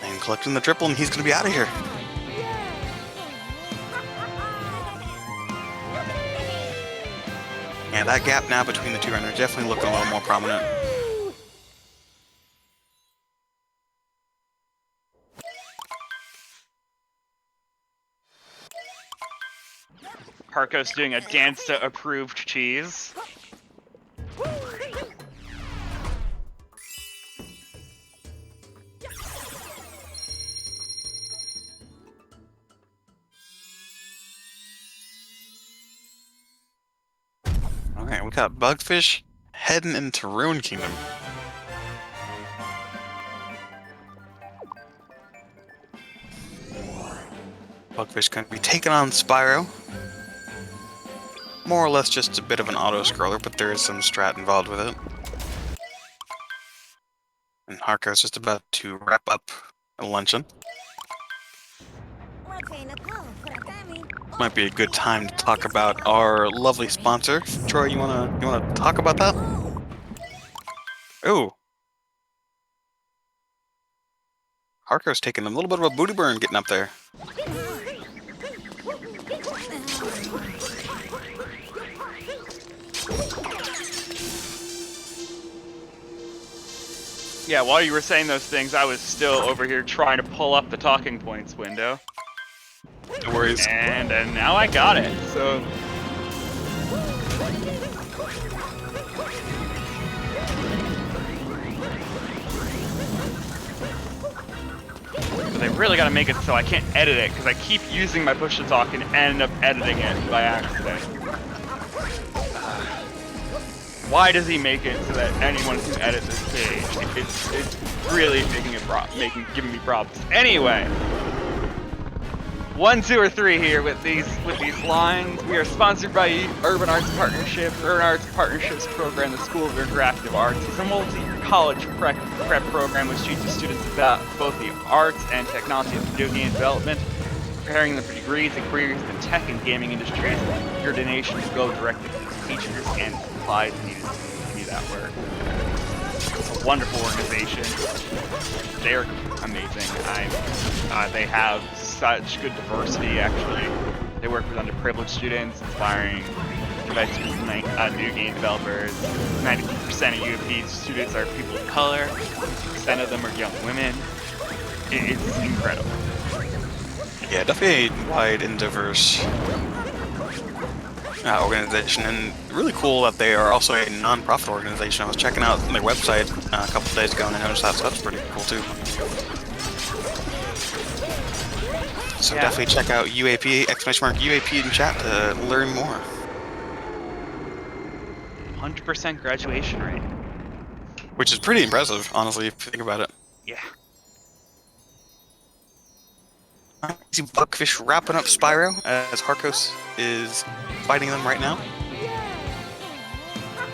And collecting the triple, and he's gonna be out of here. Yeah, that gap now between the two runners definitely looking a little more prominent. Harcos doing a dance to approved cheese. Alright, we got Bugfish heading into Ruin Kingdom. Bugfish going to be taking on Spyro. More or less just a bit of an auto-scroller, but there is some strat involved with it. And Harco's just about to wrap up a luncheon. Might be a good time to talk about our lovely sponsor. Troy, you wanna talk about that? Ooh. Harco's taking a little bit of a booty burn getting up there. Yeah, while you were saying those things, I was still over here trying to pull up the talking points window. No worries. And now I got it, so... But they really gotta make it so I can't edit it, because I keep using my push to talk and end up editing it by accident. Why does he make it so that anyone can edit this page? It's really giving me problems. Anyway, 1, 2, or 3 here with these lines. We are sponsored by Urban Arts Partnership. Urban Arts Partnerships program, the School of Interactive Arts, is a multi-year college prep program which teaches students about both the arts and technology of video game development, preparing them for degrees and careers in the tech and gaming industries. Your donation will go directly to teachers and supplies needed to continue that work. It's a wonderful organization. They're amazing. They have such good diversity, actually. They work with underprivileged students, inspiring new game developers. 90% of UFP students are people of color. 60% of them are young women. It's incredible. Yeah, definitely a wide and diverse organization, and really cool that they are also a non-profit organization. I was checking out their website a couple of days ago and I noticed that, so that's pretty cool too. So definitely check out UAP, !UAP in chat to learn more. 100% graduation rate. Which is pretty impressive, honestly, if you think about it. Yeah. I see Bugfish wrapping up Spyro as Harcos is fighting them right now.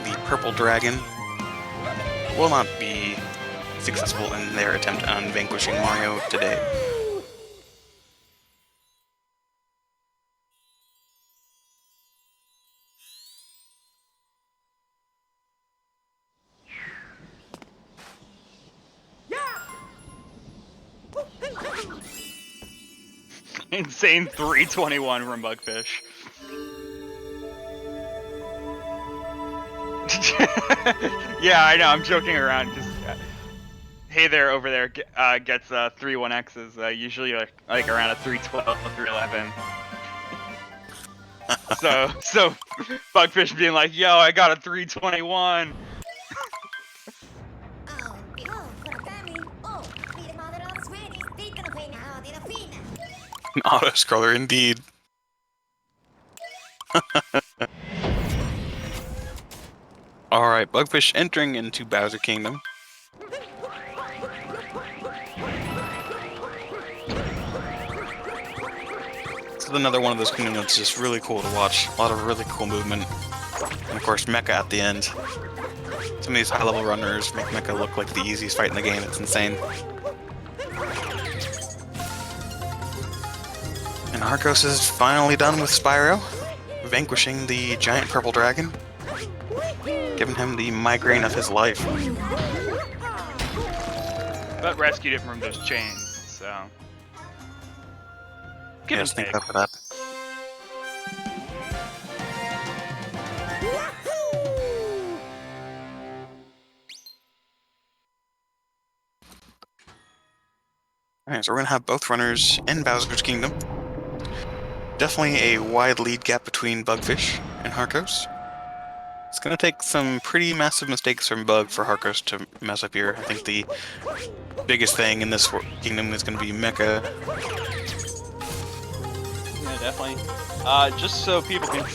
The purple dragon will not be successful in their attempt on vanquishing Mario today. Insane 321 from Bugfish. Yeah, I know, I'm joking around. Just hey there, over there gets 3-1X's, usually like around a 312, 311. So Bugfish being like, yo, I got a 321. An auto-scroller indeed. Alright, Bugfish entering into Bowser Kingdom. This is another one of those kingdoms that's just really cool to watch. A lot of really cool movement. And of course, Mecha at the end. Some of these high-level runners make Mecha look like the easiest fight in the game. It's insane. And Harcos is finally done with Spyro, vanquishing the giant purple dragon, giving him the migraine of his life. But rescued it from those chains, so... Yes, thank God for that. Alright, so we're gonna have both runners in Bowser's Kingdom. Definitely a wide lead gap between Bugfish and Harcos. It's going to take some pretty massive mistakes from Bug for Harcos to mess up here. I think the biggest thing in this kingdom is going to be Mecha. Yeah, definitely. Just so people can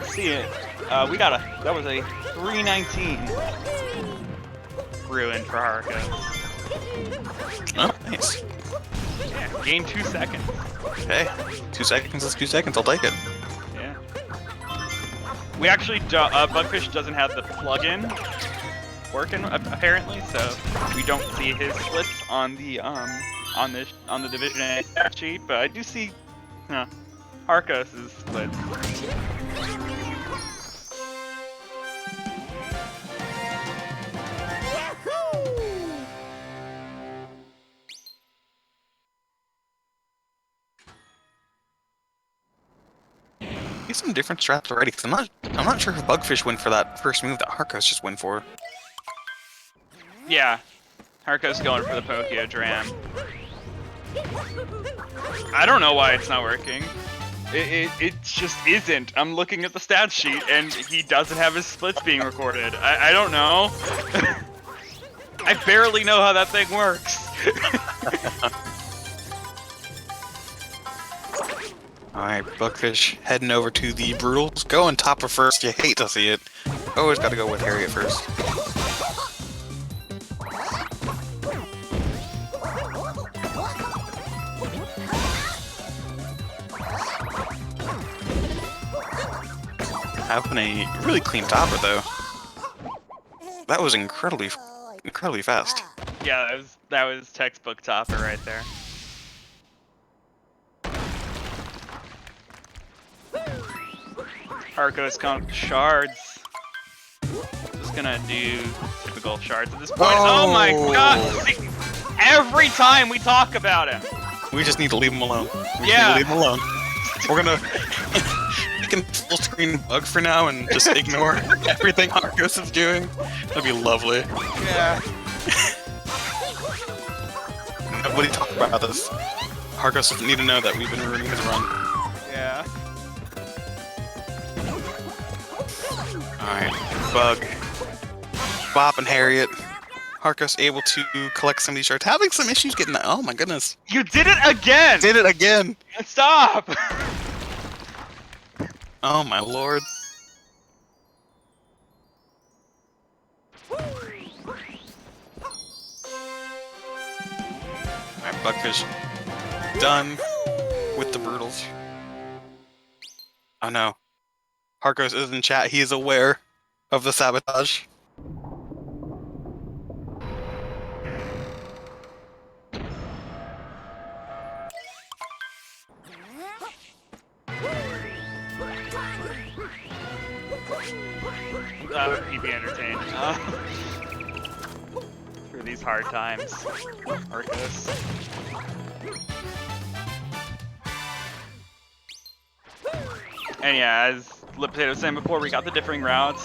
see it, that was a 319 ruin for Harcos. Oh, nice. Yeah, gained 2 seconds. Hey, 2 seconds is 2 seconds, I'll take it. Yeah. We actually, Bugfish doesn't have the plugin working apparently, so we don't see his splits on the Division A stat sheet, but I do see, Harcos' splits. Some different strats already, because I'm not sure if Bugfish went for that first move that Harcos just went for. Yeah, Harcos going for the Pokio Dram. I don't know why it's not working. It just isn't. I'm looking at the stats sheet and he doesn't have his splits being recorded. I don't know. I barely know how that thing works. Alright, Bugfish heading over to the Brutals. Going Topper first, you hate to see it. Always gotta go with Harriet first. Having a really clean Topper though. That was incredibly fast. Yeah, that was textbook Topper right there. Harcos count shards. Just gonna do typical shards at this point. Oh my god! See, every time we talk about him! We just need to leave him alone. We Yeah. need to leave him alone. We're gonna... we can full screen Bug for now and just ignore everything Harcos is doing. That'd be lovely. Yeah. Nobody talk about this. Harcos doesn't need to know that we've been ruining his run. Yeah. Alright, Bug, Bop, and Harriet. Harcos able to collect some of these shards. Having some issues getting that. Oh my goodness. You did it again! Did it again! Stop! Oh my lord. Alright, Bugfish done with the Brutals. Oh no. Harcos is in chat. He is aware of the sabotage. He'd be entertained. For these hard times. Harcos. And yeah, as Lip Potato was saying before, we got the differing routes.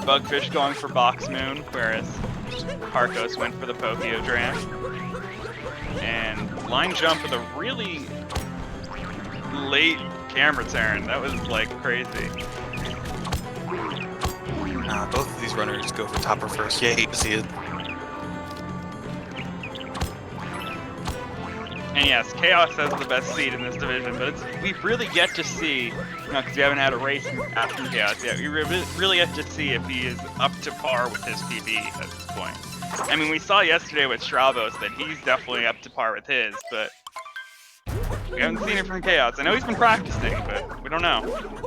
Bugfish going for Box Moon, whereas Harcos went for the Pokio Dram. And line jump with a really late camera turn. That was like crazy. Both of these runners go for Topper first. Yeah, I hate to see it. And yes, Chaos has the best seed in this division, but we've really yet to see, because we haven't had a race after Chaos yet, we really yet to see if he is up to par with his PB at this point. I mean, we saw yesterday with Stravos that he's definitely up to par with his, but we haven't seen it from Chaos. I know he's been practicing, but we don't know.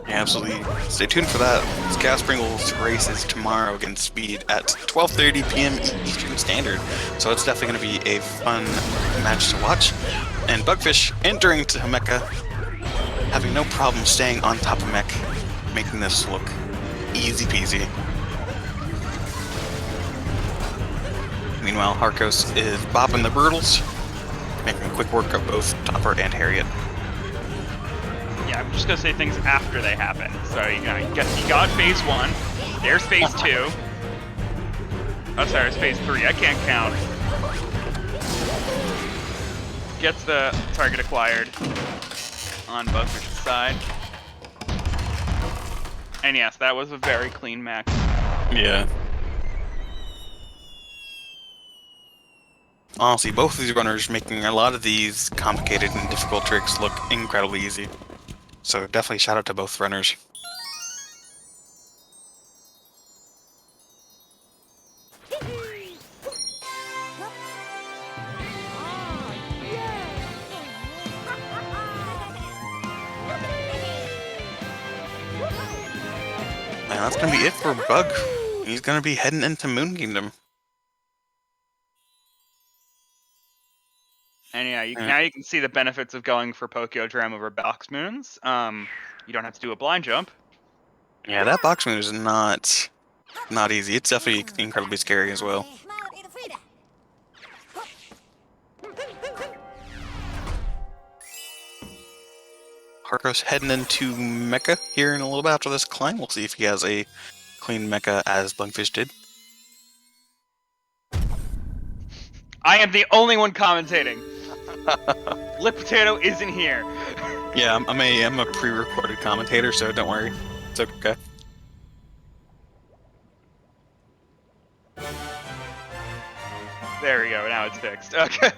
Yeah, absolutely. Stay tuned for that. This Chaos Pringles race is tomorrow against Speed at 12:30 p.m. Eastern Standard. So it's definitely going to be a fun match to watch. And Bugfish entering to Mecha, having no problem staying on top of Mech, making this look easy peasy. Meanwhile, Harcos is bopping the Brutals, making quick work of both Topper and Harriet. Yeah, I'm just gonna say things after they happen. So you got phase 1, there's phase 2. Oh, sorry, it's phase 3. I can't count. Gets the target acquired. on Bugfish's side. And yes, that was a very clean mech. Yeah. Honestly, both of these runners making a lot of these complicated and difficult tricks look incredibly easy. So definitely shout out to both runners. Man, that's gonna be it for Bug. He's gonna be heading into Moon Kingdom. And yeah, now you can see the benefits of going for Pokéodrome over Box Moons. You don't have to do a blind jump. Yeah, that box moon is not easy. It's definitely incredibly scary as well. Harcos heading into Mecha here in a little bit after this climb. We'll see if he has a clean Mecha as Bugfish did. I am the only one commentating. Lip Potato isn't here. Yeah, I'm a pre-recorded commentator, so don't worry. It's okay. There we go, now it's fixed. Okay.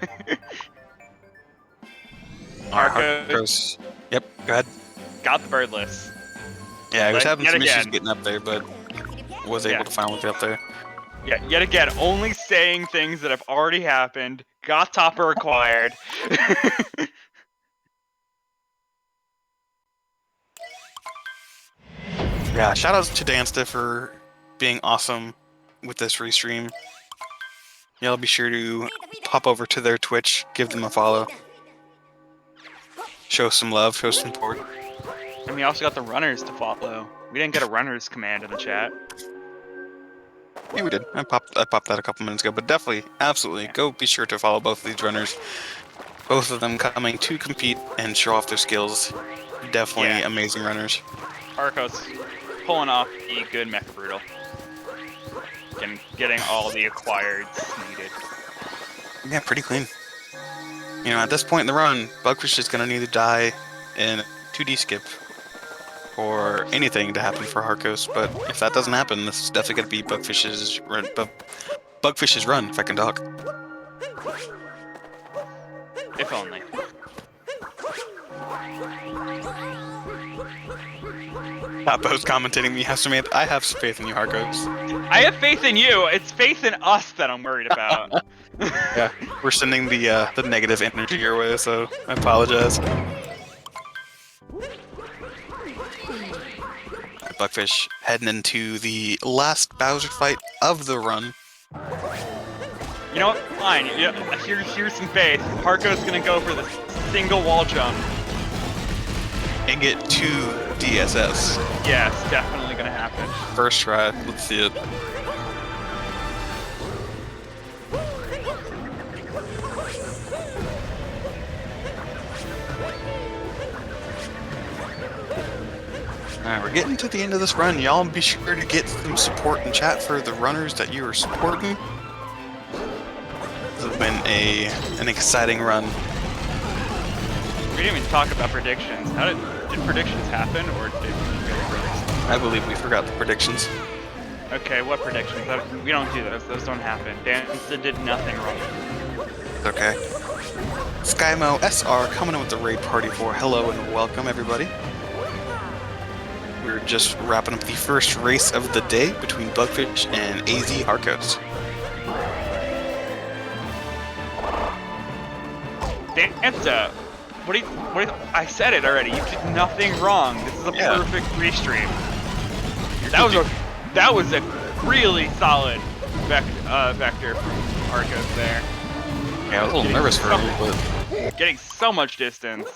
Harcos. Yep, go ahead. Got the birdless. Yeah, I was having Yet some issues again. getting up there, but was able to finally get up there. Yeah, yet again, only saying things that have already happened. Got topper required. Yeah, shoutouts to Dansta for being awesome with this restream. Yeah, I'll be sure to pop over to their Twitch, give them a follow. Show some love, show some support. And we also got the runners to follow. We didn't get a runners command in the chat. Yeah, we did. I popped that a couple minutes ago, but definitely, absolutely, go be sure to follow both of these runners. Both of them coming to compete and show off their skills. Definitely amazing runners. Arcos pulling off the good mech brutal. Getting all the acquired needed. Yeah, pretty clean. You know, at this point in the run, Bugfish is going to need to die in 2D skip for anything to happen for Harcos, but if that doesn't happen, this is definitely going to be Bugfish's run, if I can talk. If only. Tapo's commentating me, I have some faith in you, Harcos. I have faith in you. It's faith in us that I'm worried about. Yeah, we're sending the negative energy your way, so I apologize. Bugfish heading into the last Bowser fight of the run. You know what? Fine. Yeah, here's some faith. Harco's gonna go for the single wall jump. And get 2 DSS. Yeah, it's definitely gonna happen. First try, let's see it. Alright, we're getting to the end of this run. Y'all be sure to get some support in chat for the runners that you are supporting. This has been an exciting run. We didn't even talk about predictions. Did predictions happen, or did we really? I believe we forgot the predictions. Okay, what predictions? We don't do those. Those don't happen. Danza did nothing wrong. Okay. Skymo SR coming in with the raid party for hello and welcome everybody. We're just wrapping up the first race of the day between Bugfish and AzHarcos. Danza, what do you, I said it already. You did nothing wrong. This is a perfect restream. That was a really solid vector from Arcos there. Yeah, I was a little nervous for a little bit. Getting so much distance.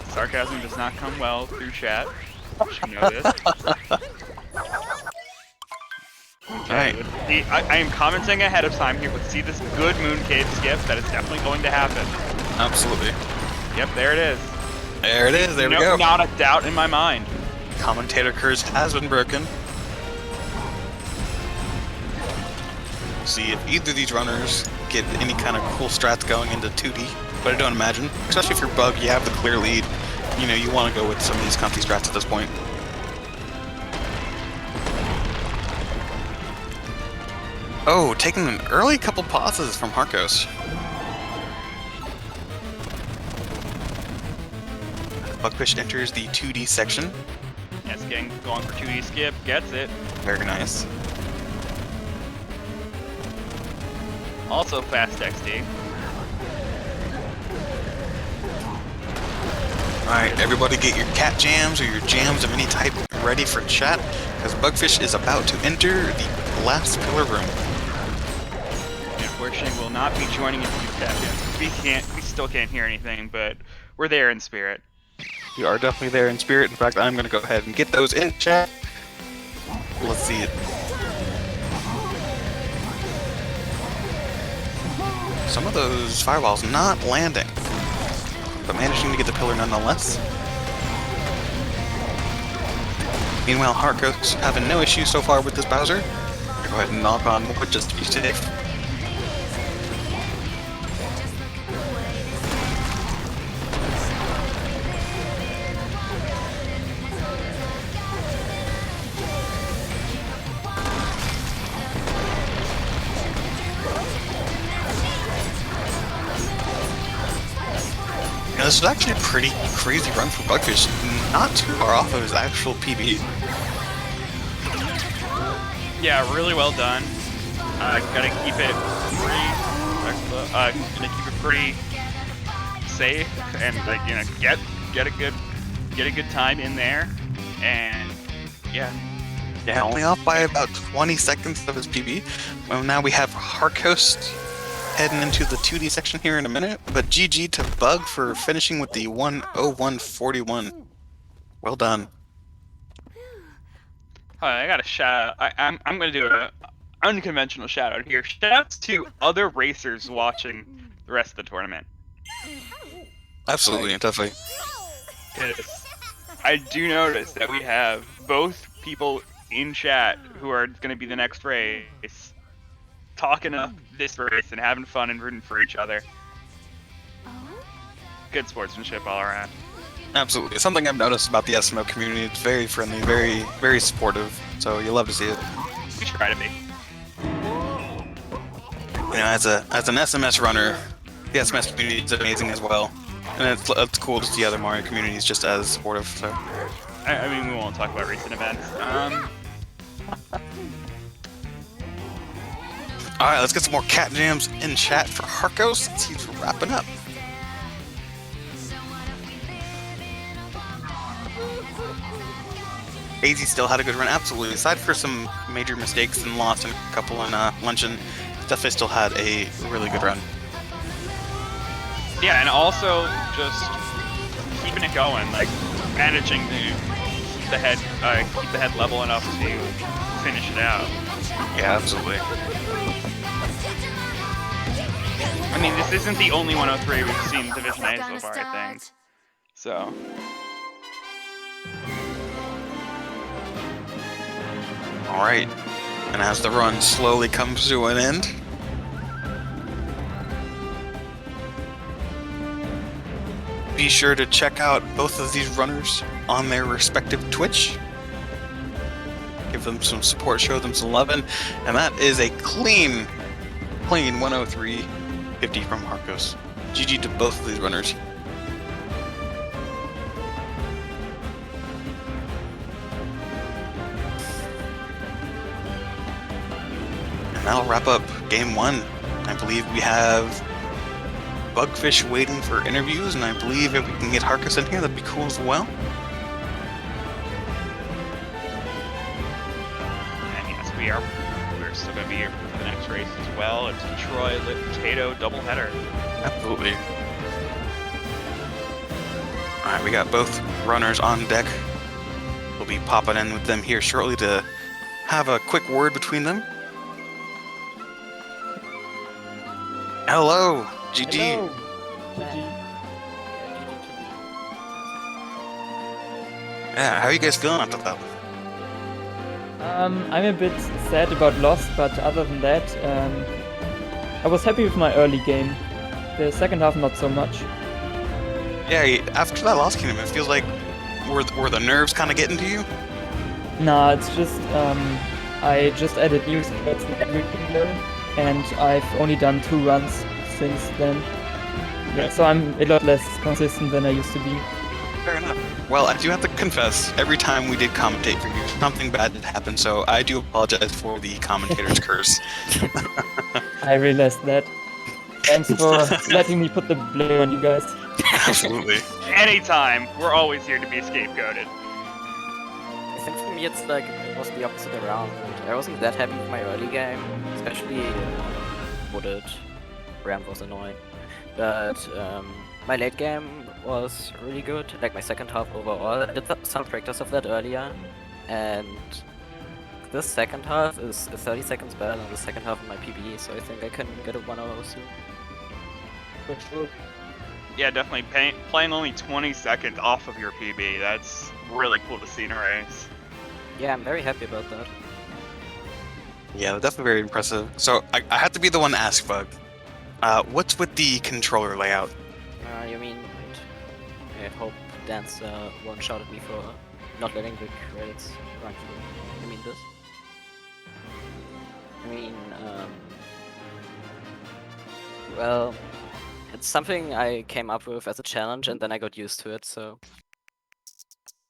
Sarcasm does not come well through chat. You should know this. Alright. I am commenting ahead of time here. Let's see this good mooncade skip. That is definitely going to happen. Absolutely. Yep, there it is. There it is, there we go. Not a doubt in my mind. Commentator curse has been broken. We'll see if either of these runners get any kind of cool strats going into 2D, but I don't imagine. Especially if you're Bug, you have the clear lead. You know, you want to go with some of these comfy strats at this point. Oh, taking an early couple pauses from Harcos. Bugfish enters the 2D section. Yes, going for 2D skip, gets it. Very nice. Also fast XD. Alright, everybody get your cat jams or your jams of any type ready for chat, because Bugfish is about to enter the last pillar room. Unfortunately, we'll not be joining into cat jams. We still can't hear anything, but we're there in spirit. You are definitely there in spirit. In fact, I'm going to go ahead and get those in chat. Let's see it. Some of those fireballs not landing, but managing to get the pillar nonetheless. Meanwhile, Harcos having no issues so far with this Bowser. Go ahead and knock on wood just to be safe. Now, this is actually a pretty crazy run for Bugfish, not too far off of his actual PB. Yeah, really well done. Gotta keep it pretty safe and get a good time in there, and yeah. Yeah, only off by about 20 seconds of his PB. Well, now we have Harcos heading into the 2D section here in a minute, but GG to Bug for finishing with the 101.41. Well done. I got a shout out. I'm gonna do an unconventional shout out here. Shout outs to other racers watching the rest of the tournament. Absolutely, definitely. Yes. I do notice that we have both people in chat who are going to be the next race talking up this race and having fun and rooting for each other. Good sportsmanship all around. Absolutely. Something I've noticed about the SMO community. It's very friendly, very, very supportive. So you love to see it. We try to be. You know, as an SMS runner, the SMS community is amazing as well. And it's cool to see other Mario communities just as supportive. So. I mean, we won't talk about recent events. Alright, let's get some more cat jams in chat for Harcos since he's wrapping up. AZ still had a good run, absolutely. Aside for some major mistakes and lost a couple in luncheon, definitely still had a really good run. Yeah, and also just keeping it going, like managing to keep the head level enough to finish it out. Yeah, absolutely. I mean, this isn't the only 103 we've seen in Division A so far, I think. So. Alright, and as the run slowly comes to an end, be sure to check out both of these runners on their respective Twitch. Give them some support, show them some loving, and that is a clean 103.50 from Harcos. GG to both of these runners. And that'll wrap up game one. I believe we have Bugfish waiting for interviews, and I believe if we can get Harcos in here, that'd be cool as well. And yes, we're still going to be here for the next race as well. It's Detroit Lit Potato doubleheader. Absolutely. Alright, we got both runners on deck. We'll be popping in with them here shortly to have a quick word between them. Hello, GG. Hello. GG. Yeah, how are you guys feeling after that? I'm a bit sad about loss, but other than that, I was happy with my early game. The second half, not so much. Yeah, after that Lost Kingdom, it feels like were the nerves kind of getting to you? Nah, it's just I just added new stats and everything there, and I've only done 2 runs since then. Yeah, so I'm a lot less consistent than I used to be. Fair enough. Well, I do have to confess, every time we did commentate for you, something bad did happen, so I do apologize for the commentator's curse. I realized that. Thanks for letting me put the blame on you guys. Absolutely. Anytime. We're always here to be scapegoated. I think for me it's like it was the opposite around. I wasn't that happy with my early game, especially Wooded. Ramp was annoying. But my late game was really good, like my second half overall. I did some practice of that earlier, and this second half is 30 seconds better than the second half of my PB, so I think I can get a 1-0 soon. For sure. Yeah, definitely. Playing only 20 seconds off of your PB. That's really cool to see in a race. Yeah, I'm very happy about that. Yeah, definitely very impressive. So I have to be the one to ask, Bug. What's with the controller layout? You mean, I hope Dance won't shout at me for not letting the credits run through. You mean this? I mean, well, it's something I came up with as a challenge and then I got used to it, so.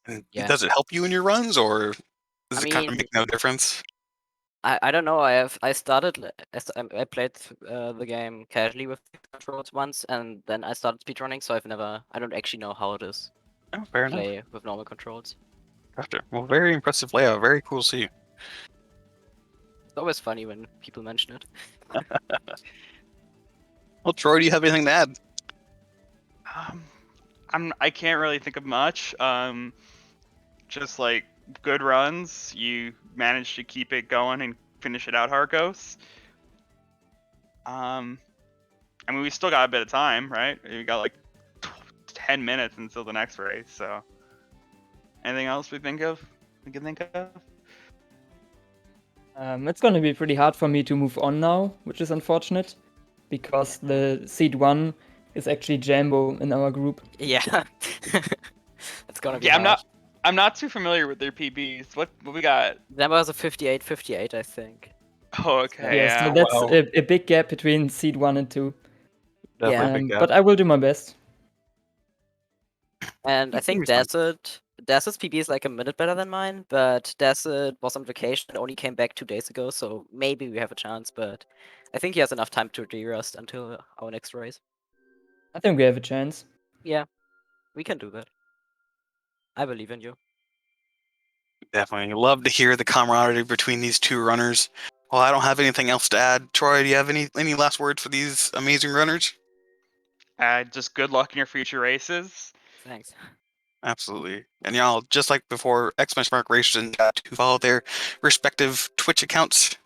And Yeah. does it help you in your runs, or does I it kind of mean- make no difference? I don't know. I started I played the game casually with controls once, and then I started speedrunning. So I don't actually know how it is Oh, fair to enough. play with normal controls. Gotcha. Well, very impressive layout. Very cool to see. It's always funny when people mention it. Well, Troy, do you have anything to add? I can't really think of much. Just like good runs. You managed to keep it going and finish it out, Harcos. I mean, we still got a bit of time, right? We got like 10 minutes until the next race. So, anything else we can think of? It's gonna be pretty hard for me to move on now, which is unfortunate, because the seed 1 is actually Jambo in our group. Yeah, it's gonna be. Yeah, hard. I'm not too familiar with their PBs. What we got? That was a 58-58, I think. Oh, okay. Yeah, Yeah. so that's wow. a big gap between seed 1 and 2. Definitely Yeah, a big gap. But I will do my best. And I It think seems fun. Desert's PB is like a minute better than mine, but Desert was on vacation and only came back 2 days ago, so maybe we have a chance, but I think he has enough time to de-rust until our next race. I think we have a chance. Yeah, we can do that. I believe in you. Definitely love to hear the camaraderie between these two runners. Well, I don't have anything else to add. Troy, do you have any last words for these amazing runners? Just good luck in your future races. Thanks. Absolutely. And y'all, just like before, X-Benchmark Racers and chat to follow their respective Twitch accounts.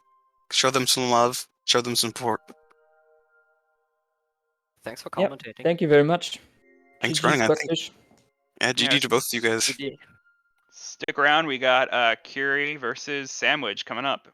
Show them some love. Show them some support. Thanks for Yep, commentating. thank you very much. Thanks for GG's, running. I think. Bugfish. Yeah, GG Yeah. to both of you guys. GG. Stick around. We got Curie versus Sandwich coming up.